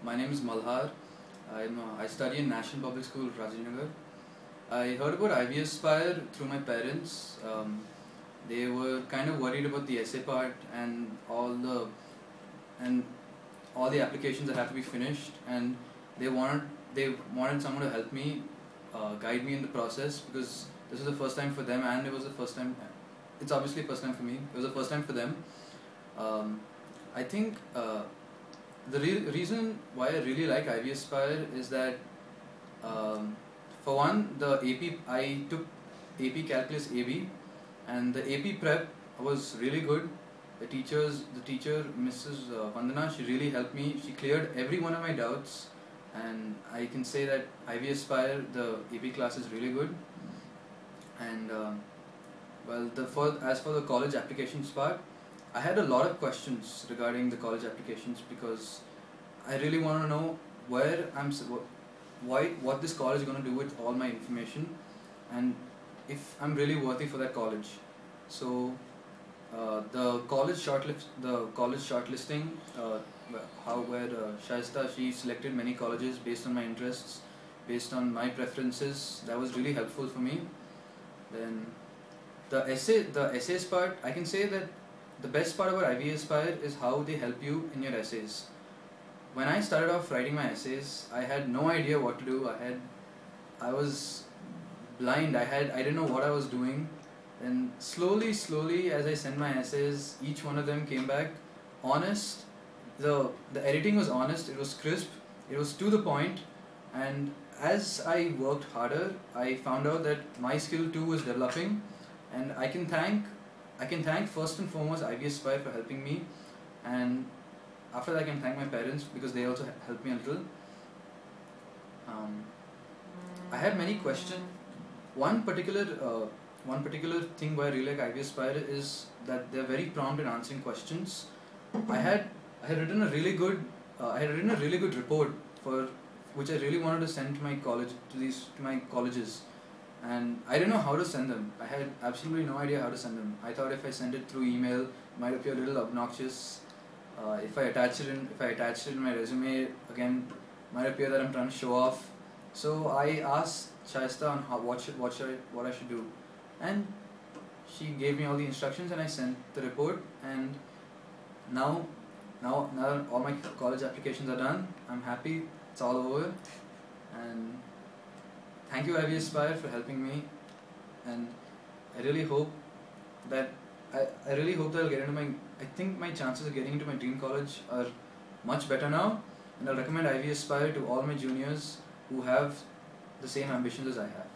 My name is Malhar. I study in National Public School, Rajinagar. I heard about IB Aspire through my parents. They were kind of worried about the essay part and and all the applications that have to be finished, and they wanted someone to help me, guide me in the process, because this was the first time for them, and it was the first time. It's obviously first time for me. It was the first time for them. I think the reason why I really like IB Aspire is that, for one, the AP I took AP Calculus AB, and the AP prep was really good. The teacher, Mrs. Vandana, she really helped me. She cleared every one of my doubts, and I can say that IB Aspire, the AP class is really good. And as for the college applications part, I had a lot of questions regarding the college applications, because I really want to know what this college is going to do with all my information, and if I'm really worthy for that college. So the college shortlisting, where Shaista, she selected many colleges based on my interests, based on my preferences. That was really helpful for me. Then the essays part, I can say that the best part about IB Aspire is how they help you in your essays. When I started off writing my essays, I had no idea what to do. I was blind. I didn't know what I was doing. And slowly, as I sent my essays, each one of them came back honest. The editing was honest. It was crisp. It was to the point. And as I worked harder, I found out that my skill too was developing. And I can thank first and foremost IB Aspire for helping me, and after that I can thank my parents, because they also helped me a little. I had many questions. One particular thing why I really like IB Aspire is that they're very prompt in answering questions. I had written a really good report for which I really wanted to send to my colleges, and I didn't know how to send them. I had absolutely no idea how to send them. I thought if I send it through email, it might appear a little obnoxious. If I attached it in my resume, again, it might appear that I'm trying to show off. So I asked Shaista on what I should do, and she gave me all the instructions, and I sent the report. And now all my college applications are done. I'm happy. It's all over, and thank you IB Aspire for helping me, and I really hope that I'll get into I think my chances of getting into my dream college are much better now, and I'll recommend IB Aspire to all my juniors who have the same ambitions as I have.